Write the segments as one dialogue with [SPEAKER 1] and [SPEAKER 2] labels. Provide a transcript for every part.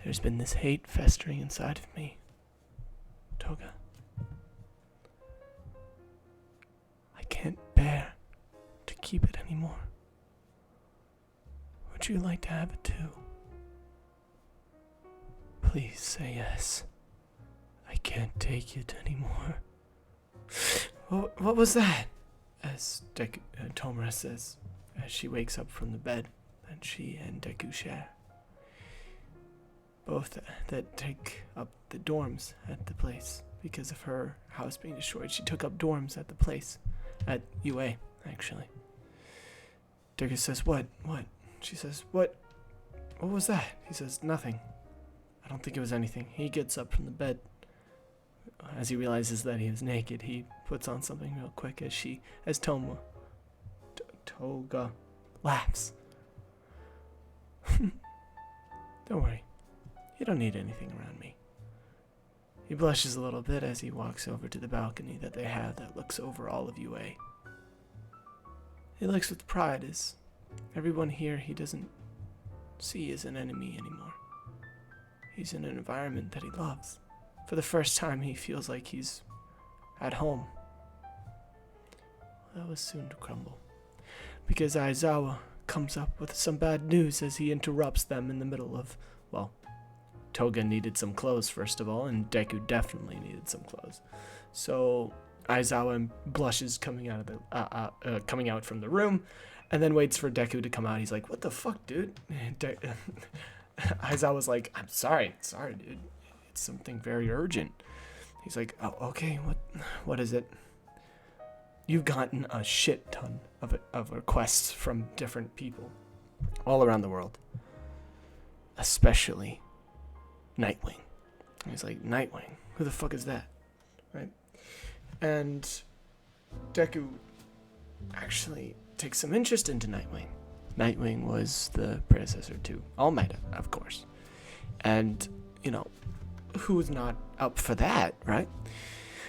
[SPEAKER 1] There's been this hate festering inside of me, Toga. I can't bear to keep it anymore. Would you like to have it too? Please say yes. I can't take it anymore. What was that? As Tomura says, as she wakes up from the bed that she and Deku share. Both that take up the dorms at the place. Because of her house being destroyed, she took up dorms at the place. At UA, actually. Deku says, What? She says, What was that? He says, nothing. I don't think it was anything. He gets up from the bed. As he realizes that he is naked, he puts on something real quick as Toga laughs. Don't worry. You don't need anything around me. He blushes a little bit as he walks over to the balcony that they have that looks over all of UA. He looks with pride as everyone here he doesn't see as an enemy anymore. He's in an environment that he loves. For the first time, he feels like he's at home. That was soon to crumble. Because Aizawa comes up with some bad news as he interrupts them in the middle of, Toga needed some clothes first of all, and Deku definitely needed some clothes. So Aizawa blushes coming out from the room, and then waits for Deku to come out. He's like, "What the fuck, dude?" Aizawa's like, "I'm sorry, dude. It's something very urgent." He's like, "Oh, okay. What is it?" You've gotten a shit ton of requests from different people all around the world, especially Nightwing. He's like, Nightwing? Who the fuck is that? Right? And Deku actually takes some interest into Nightwing. Nightwing was the predecessor to All Might, of course. And, who's not up for that, right?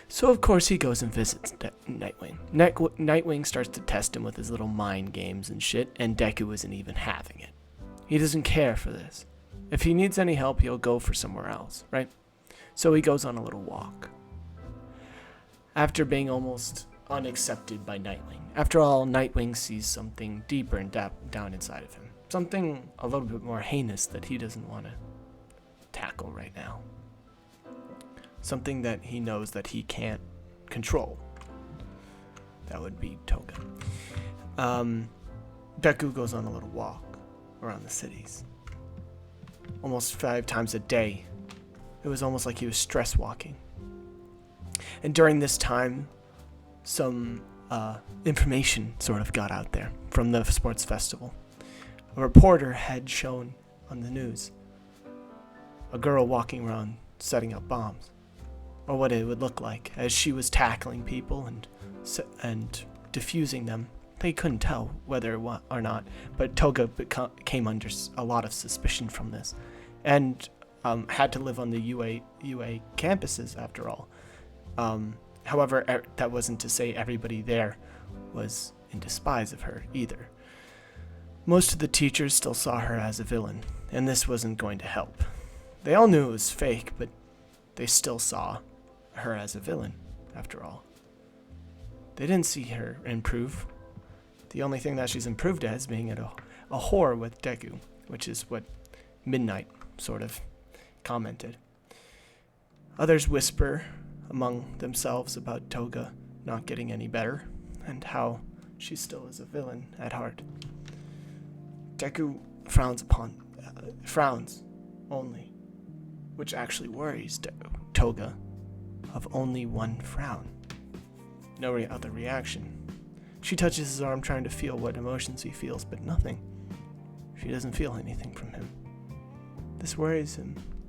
[SPEAKER 1] So, of course, he goes and visits Nightwing. Nightwing starts to test him with his little mind games and shit, and Deku isn't even having it. He doesn't care for this. If he needs any help, he'll go for somewhere else, right? So he goes on a little walk. After being almost unaccepted by Nightwing. After all, Nightwing sees something deeper and down inside of him. Something a little bit more heinous that he doesn't want to tackle right now. Something that he knows that he can't control. That would be Toga. Deku goes on a little walk around the cities. Almost 5 times a day. It was almost like he was stress walking. And during this time, some information sort of got out there from the sports festival. A reporter had shown on the news a girl walking around setting up bombs, or what it would look like as she was tackling people and defusing them. They couldn't tell whether or not, but Toga came under a lot of suspicion from this, and had to live on the UA campuses after all. However, that wasn't to say everybody there was in despise of her either. Most of the teachers still saw her as a villain, and this wasn't going to help. They all knew it was fake, but they still saw her as a villain, after all. They didn't see her improve. The only thing that she's improved as being a whore with Deku, which is what Midnight sort of commented. Others whisper among themselves about Toga not getting any better, and how she still is a villain at heart. Deku frowns only, which actually worries Toga of only one frown. No other reaction. She touches his arm trying to feel what emotions he feels, but nothing. She doesn't feel anything from him. This worries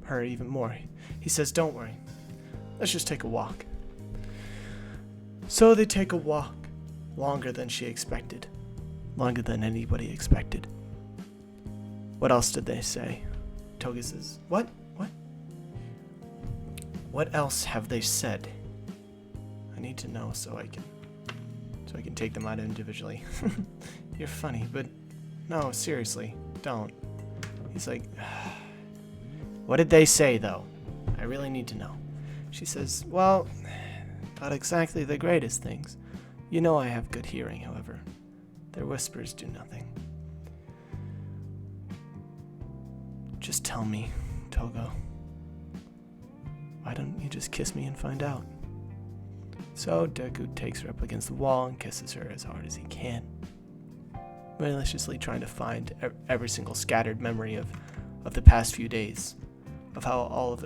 [SPEAKER 1] her even more. He says, "Don't worry. Let's just take a walk." So they take a walk, longer than she expected. Longer than anybody expected. What else did they say? Toga says, What? What else have they said? I need to know so so I can take them out individually. You're funny, but no, seriously, don't. He's like, what did they say, though? I really need to know. She says, well, not exactly the greatest things. You know I have good hearing, however. Their whispers do nothing. Just tell me, Toga. Why don't you just kiss me and find out? So Deku takes her up against the wall and kisses her as hard as he can, maliciously trying to find every single scattered memory of the past few days, of how all of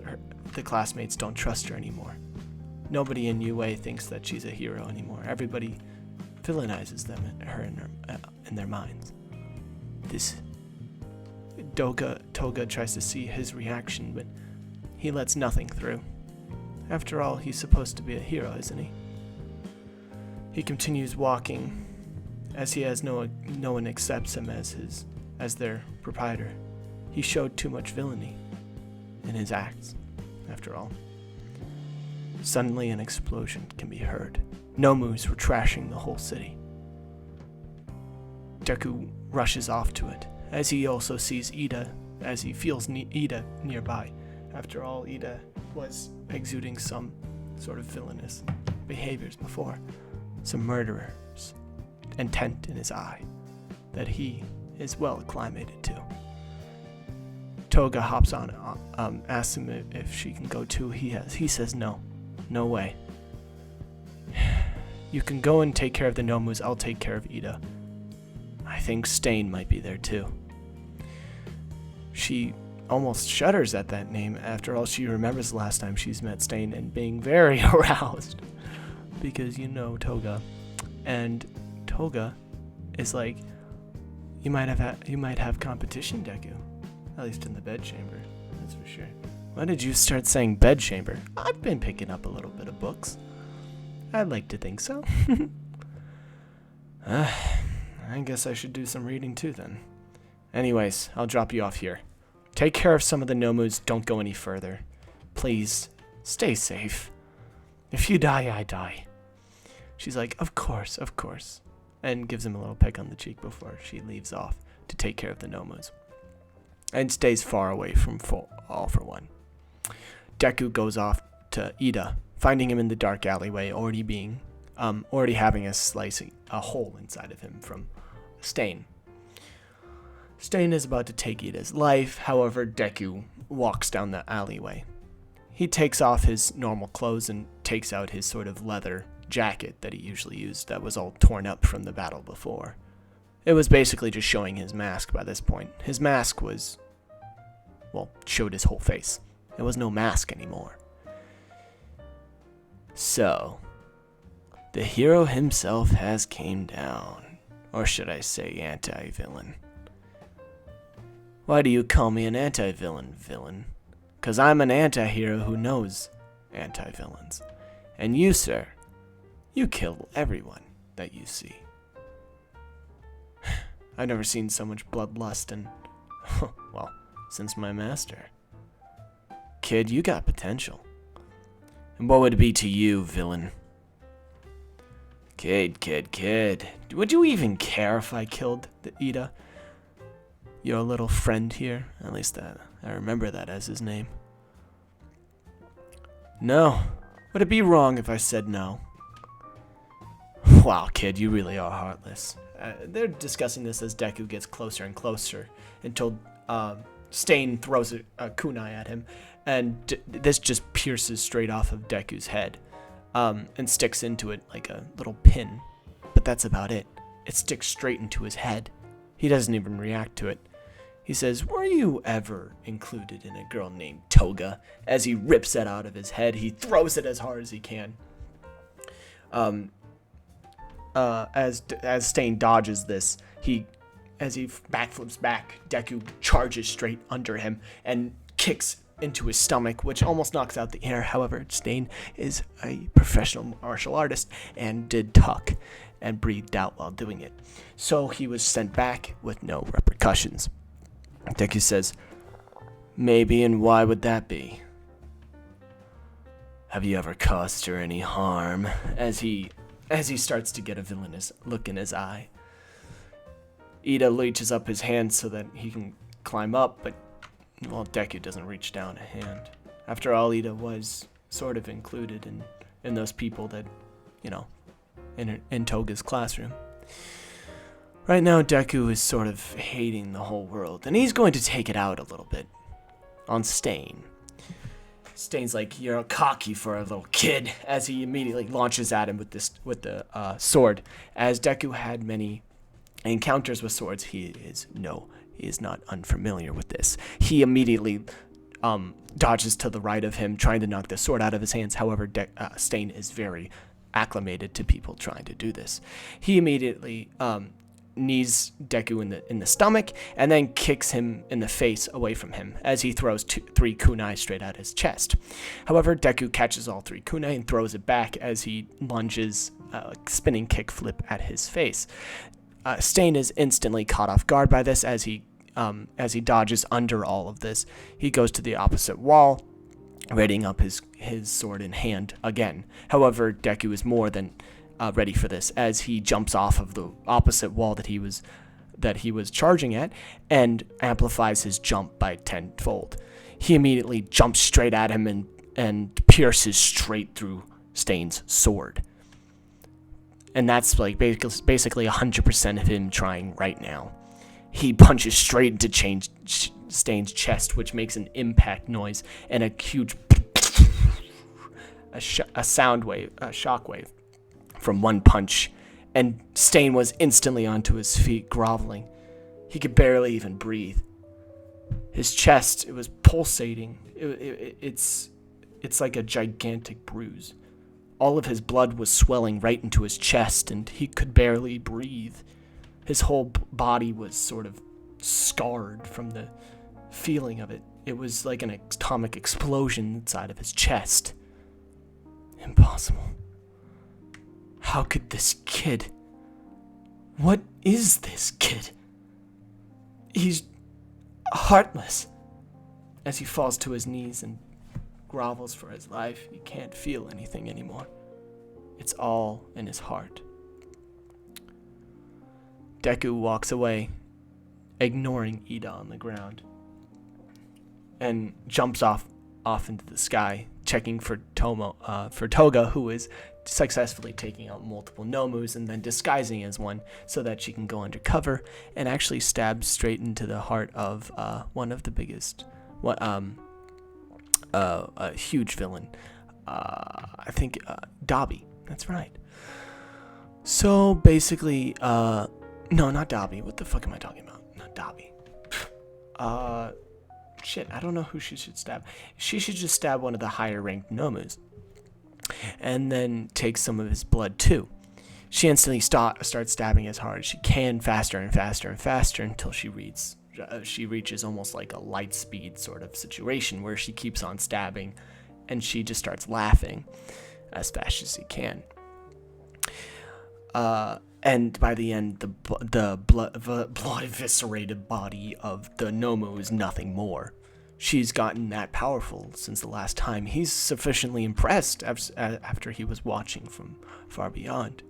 [SPEAKER 1] the classmates don't trust her anymore. Nobody in UA thinks that she's a hero anymore. Everybody villainizes her in their minds. Toga tries to see his reaction, but he lets nothing through. After all, he's supposed to be a hero, isn't he? He continues walking, as he has no one accepts him as their proprietor. He showed too much villainy in his acts, after all. Suddenly an explosion can be heard. Nomus were trashing the whole city. Deku rushes off to it, as he also sees Ida, as he feels Ida nearby. After all, Ida was exuding some sort of villainous behaviors before, some murderer's intent in his eye that he is well acclimated to. Toga hops on, asks him if she can go too. He says no way. You can go and take care of the Nomus, I'll take care of Ida. I think Stain might be there too. She almost shudders at that name. After all, she remembers the last time she's met Stain and being very aroused. Because you know Toga. And Toga is like, you might have competition, Deku. At least in the bedchamber, that's for sure. Why did you start saying bedchamber? I've been picking up a little bit of books. I'd like to think so. I guess I should do some reading too then. Anyways, I'll drop you off here. Take care of some of the Nomus, don't go any further. Please, stay safe. If you die, I die. She's like, of course, and gives him a little peck on the cheek before she leaves off to take care of the Nomus. And stays far away from All for One. Deku goes off to Ida, finding him in the dark alleyway, already having a hole inside of him from Stain. Stain is about to take Ida's life, however, Deku walks down the alleyway. He takes off his normal clothes and takes out his sort of leather jacket that he usually used that was all torn up from the battle before. It was basically just showing his mask by this point. His mask showed his whole face. It was no mask anymore. So, the hero himself has came down. Or should I say anti-villain. Why do you call me an anti-villain, villain? 'Cause I'm an anti-hero who knows anti-villains. And you, sir, you kill everyone that you see. I've never seen so much bloodlust and, since my master. Kid, you got potential. And what would it be to you, villain? Kid. Would you even care if I killed the Ida? Your little friend here? At least I remember that as his name. No. Would it be wrong if I said no? Wow, kid, you really are heartless. They're discussing this as Deku gets closer and closer until Stain throws a kunai at him, and this just pierces straight off of Deku's head and sticks into it like a little pin. But that's about it. It sticks straight into his head. He doesn't even react to it. He says, were you ever included in a girl named Toga? As he rips it out of his head, he throws it as hard as he can. As Stain dodges this, as he backflips back, Deku charges straight under him and kicks into his stomach, which almost knocks out the air. However, Stain is a professional martial artist and did talk and breathed out while doing it. So he was sent back with no repercussions. Deku says, maybe, and why would that be? Have you ever caused her any harm? As he as he starts to get a villainous look in his eye. Ida reaches up his hand so that he can climb up, but, well, Deku doesn't reach down a hand. After all, Ida was sort of included in those people that, in Toga's classroom. Right now, Deku is sort of hating the whole world, and he's going to take it out a little bit on Stain. Stain's like, "You're cocky for a little kid," as he immediately launches at him with the sword. As Deku had many encounters with swords, he is not unfamiliar with this. He immediately dodges to the right of him, trying to knock the sword out of his hands. However, Stain is very acclimated to people trying to do this. He immediately knees Deku in the stomach and then kicks him in the face away from him as he throws 3 kunai straight at his chest. However, Deku catches all 3 kunai and throws it back as he lunges a spinning kick flip at his face. Stain is instantly caught off guard by this as he dodges under all of this. He goes to the opposite wall, readying up his sword in hand again. However, Deku is more than ready for this as he jumps off of the opposite wall that he was charging at and amplifies his jump by 10-fold. He immediately jumps straight at him and pierces straight through Stain's sword. And that's like basically 100% of him trying right now. He punches straight into Stain's chest, which makes an impact noise and a huge shockwave from one punch, and Stain was instantly onto his feet, groveling. He could barely even breathe. His chest, it was pulsating. It's like a gigantic bruise. All of his blood was swelling right into his chest, and he could barely breathe. His whole body was sort of scarred from the feeling of it. It was like an atomic explosion inside of his chest. Impossible. How could this kid? What is this kid? He's heartless. As he falls to his knees and grovels for his life, he can't feel anything anymore. It's all in his heart. Deku walks away, ignoring Ida on the ground, and jumps off into the sky, checking for Toga, who is successfully taking out multiple Nomus and then disguising as one so that she can go undercover and actually stab straight into the heart of one of the biggest, a huge villain. I think Dabi. That's right. So basically, no, not Dabi. What the fuck am I talking about? Not Dabi. Shit, I don't know who she should stab. She should just stab one of the higher ranked Nomus and then take some of his blood too. She instantly starts stabbing as hard as she can, faster and faster and faster, until she reaches almost like a light speed sort of situation where she keeps on stabbing and she just starts laughing as fast as she can. And by the end, the blood eviscerated body of the Nomu is nothing more. She's gotten that powerful since the last time. He's sufficiently impressed after he was watching from far beyond.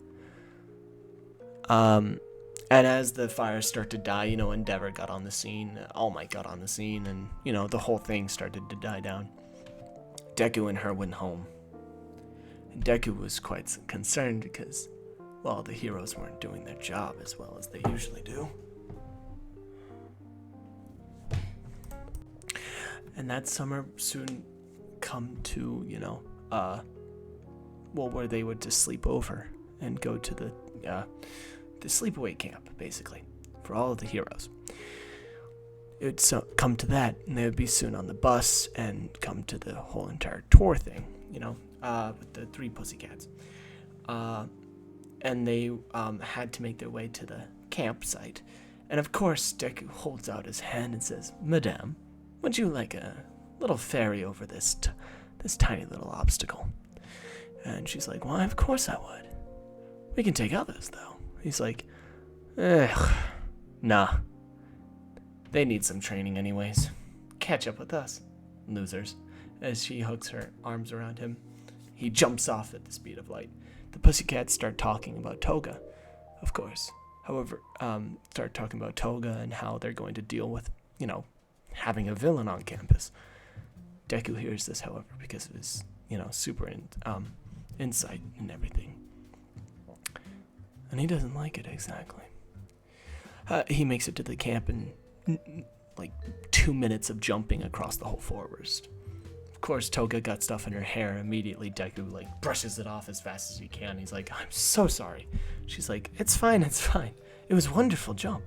[SPEAKER 1] And as the fires start to die, Endeavor got on the scene, All Might got on the scene, and, the whole thing started to die down. Deku and her went home. And Deku was quite concerned because, well, the heroes weren't doing their job as well as they usually do. And that summer soon come to, where they would just sleep over and go to the sleepaway camp, basically, for all of the heroes. It would come to that, and they would be soon on the bus and come to the whole entire tour thing, with the 3 pussycats. And they had to make their way to the campsite. And of course, Deku holds out his hand and says, "Madame, would you like a little ferry over this tiny little obstacle?" And she's like, "Why, of course I would. We can take others, though." He's like, "Nah. They need some training anyways. Catch up with us, losers." As she hooks her arms around him, he jumps off at the speed of light. The Pussycats start talking about Toga, of course. However, start talking about Toga and how they're going to deal with, having a villain on campus. Deku hears this, however, because of his, super insight and everything. And he doesn't like it exactly. He makes it to the camp in, 2 minutes of jumping across the whole forest. Of course, Toga got stuff in her hair. Immediately, Deku, brushes it off as fast as he can. He's like, I'm so sorry. She's like, it's fine. It was a wonderful jump.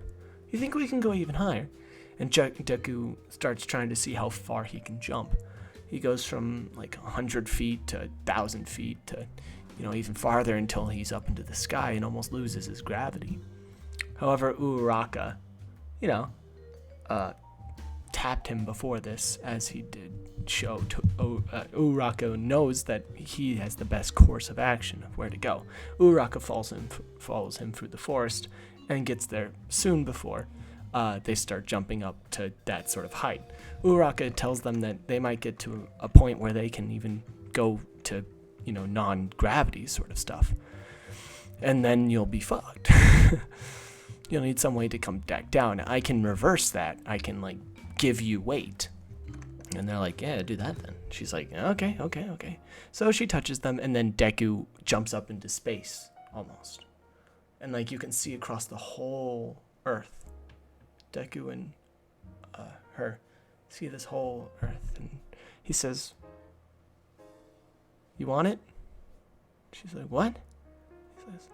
[SPEAKER 1] You think we can go even higher? And Deku starts trying to see how far he can jump. He goes from 100 feet to 1,000 feet to, even farther until he's up into the sky and almost loses his gravity. However, Uraraka, tapped him before this, as he did show. Uraraka knows that he has the best course of action of where to go. Uraraka follows him through the forest and gets there soon before they start jumping up to that sort of height. Uraraka tells them that they might get to a point where they can even go to, non-gravity sort of stuff. And then you'll be fucked. You'll need some way to come back down. I can reverse that. I can, give you weight. And they're like, yeah, do that then. She's like, okay. So she touches them, and then Deku jumps up into space, almost. And, you can see across the whole Earth. Deku and her see this whole Earth. And he says, you want it? She's like, what? He says,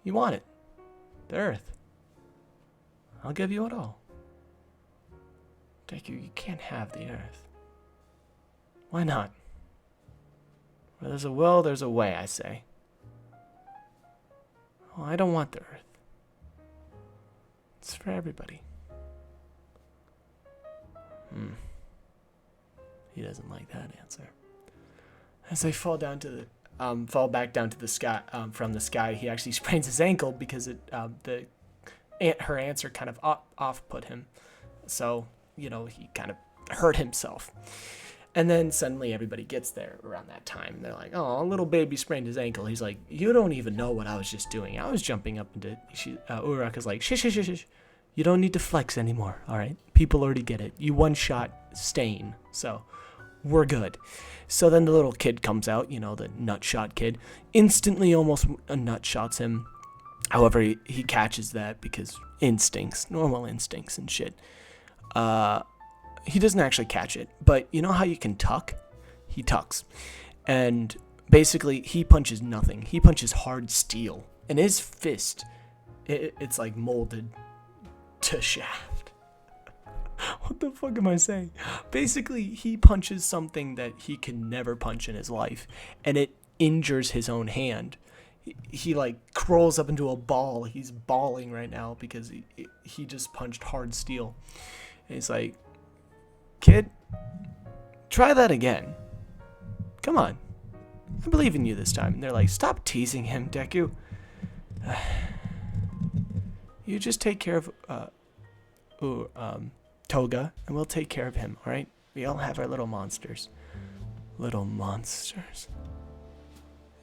[SPEAKER 1] you want it. The Earth. I'll give you it all. Deku, you can't have the Earth. Why not? Where there's a will, there's a way, I say. Oh, I don't want the Earth. It's for everybody. He doesn't like that answer. As they fall back down to the sky, from the sky, he actually sprains his ankle because her answer kind of off-put him. So, he kind of hurt himself. And then suddenly everybody gets there around that time. And they're like, oh, a little baby sprained his ankle. He's like, you don't even know what I was just doing. I was jumping up into... Uraraka's like, shh. You don't need to flex anymore, all right? People already get it. You one-shot stain, so we're good. So then the little kid comes out, the nutshot kid. Instantly almost nutshots him. However, he catches that because normal instincts and shit. He doesn't actually catch it, but you know how you can tuck? He tucks. And basically, he punches nothing. He punches hard steel. And his fist, it's molded to shaft. What the fuck am I saying? Basically, he punches something that he can never punch in his life, and it injures his own hand. He crawls up into a ball. He's bawling right now because he just punched hard steel. And he's like, kid, try that again. Come on. I believe in you this time. And they're like, stop teasing him, Deku. You just take care of Toga, and we'll take care of him, all right? We all have our little monsters. Little monsters.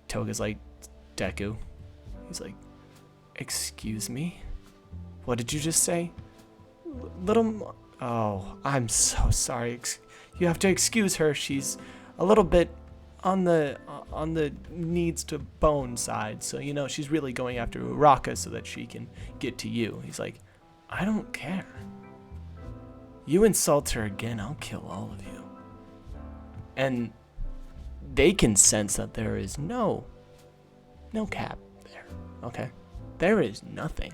[SPEAKER 1] Toga's like, Deku. He's like, excuse me? What did you just say? Oh, I'm so sorry. You have to excuse her. She's a little bit on the needs to bone side. So, she's really going after Uraraka so that she can get to you. He's like, I don't care. You insult her again, I'll kill all of you. And they can sense that there is no cap there, okay? There is nothing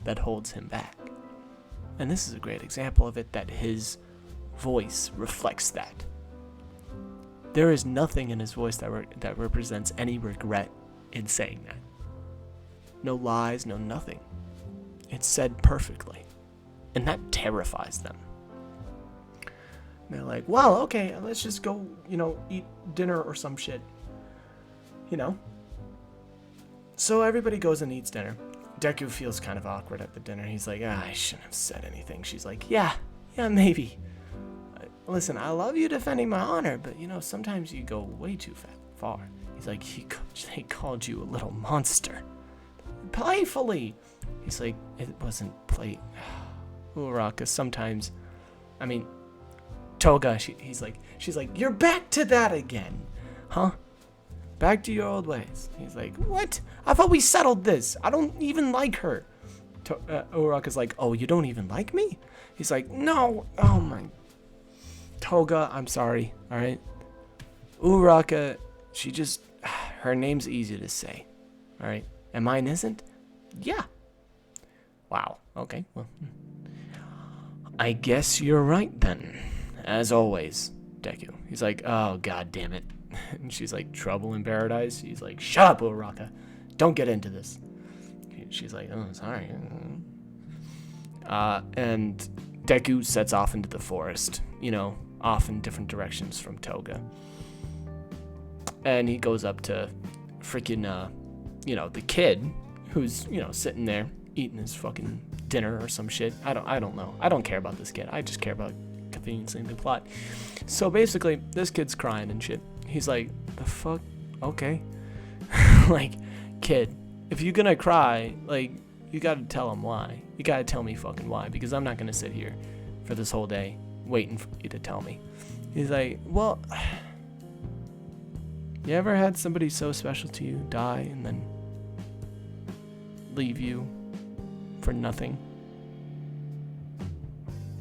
[SPEAKER 1] that holds him back. And this is a great example of it, that his voice reflects that. There is nothing in his voice that represents any regret in saying that. No lies, no nothing. It's said perfectly. And that terrifies them. And they're like, well, okay, let's just go, eat dinner or some shit. So everybody goes and eats dinner. Deku feels kind of awkward at the dinner. He's like, I shouldn't have said anything. She's like, yeah, maybe. Listen, I love you defending my honor, but, sometimes you go way too far. He's like, they called you a little monster. Playfully. He's like, it wasn't play. Uraraka, sometimes, I mean, Toga, she's like, you're back to that again. Huh? Back to your old ways. He's like, what? I thought we settled this. I don't even like her. Uraraka's like, oh, you don't even like me? He's like, no. Oh my. Toga, I'm sorry. All right. Uraraka, she just, her name's easy to say. All right. And mine isn't? Yeah. Wow. Okay. Well, I guess you're right then. As always, Deku. He's like, oh, god damn it. And she's like, trouble in paradise? He's like, shut up, Uraraka. Don't get into this. She's like, oh, sorry. And Deku sets off into the forest, you know, off in different directions from Toga. And he goes up to freaking, you know, the kid who's, you know, sitting there eating his fucking dinner or some shit. I don't know. I don't care about this kid. I just care about conveniencing the plot. So basically, this kid's crying and shit. He's like, the fuck? Okay. Like, kid, if you're gonna cry, like, you gotta tell him why. You gotta tell me fucking why, because I'm not gonna sit here for this whole day waiting for you to tell me. He's like, well, you ever had somebody so special to you die and then leave you for nothing?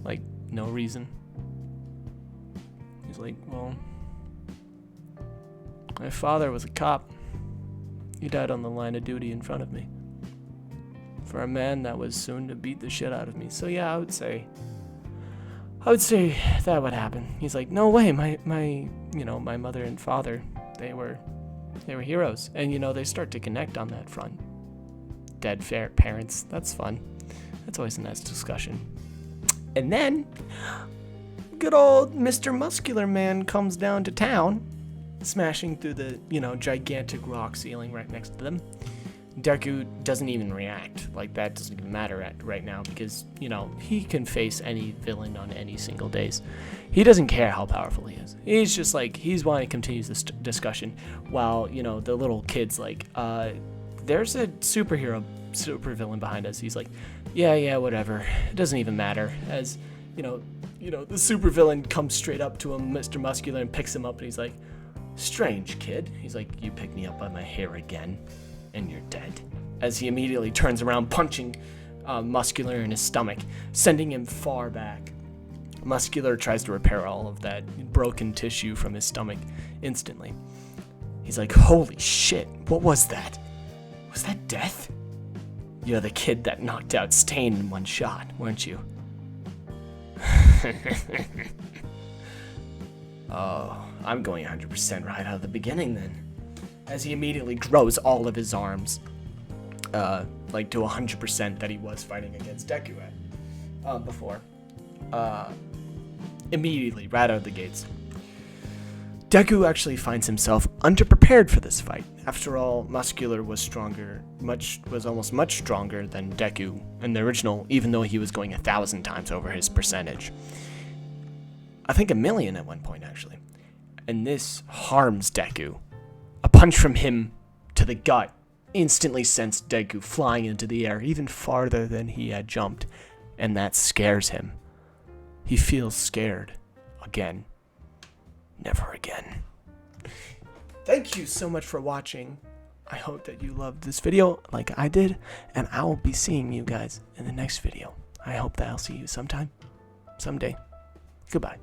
[SPEAKER 1] Like, no reason? He's like, well, my father was a cop. He died on the line of duty in front of me. For a man that was soon to beat the shit out of me. So yeah, I would say that would happen. He's like, no way, my mother and father, they were heroes. And you know, they start to connect on that front. Dead fair parents, that's fun. That's always a nice discussion. And then, good old Mr. Muscular Man comes down to town, smashing through the, you know, gigantic rock ceiling right next to them. Deku doesn't even react. Like, that doesn't even matter right now because, you know, he can face any villain on any single days. He doesn't care how powerful he is. He's just like, he's wanting to continue this discussion while, you know, the little kid's like, there's a super villain behind us. He's like, yeah, whatever. It doesn't even matter. As, you know, the super villain comes straight up to him, Mr. Muscular, and picks him up, and he's like, strange, kid. He's like, you pick me up by my hair again, and you're dead. As he immediately turns around, punching Muscular in his stomach, sending him far back. Muscular tries to repair all of that broken tissue from his stomach instantly. He's like, holy shit, what was that? Was that death? You're the kid that knocked out Stain in one shot, weren't you? Oh, I'm going 100% right out of the beginning then. As he immediately grows all of his arms, like to 100% that he was fighting against Deku at before. Immediately, right out of the gates. Deku actually finds himself underprepared for this fight. After all, Muscular was almost much stronger than Deku in the original, even though he was going 1,000 times over his percentage. I think 1,000,000 at one point, actually. And this harms Deku. A punch from him to the gut instantly sends Deku flying into the air, even farther than he had jumped, and that scares him. He feels scared. Again. Never again. Thank you so much for watching. I hope that you loved this video like I did, and I will be seeing you guys in the next video. I hope that I'll see you sometime, someday. Goodbye.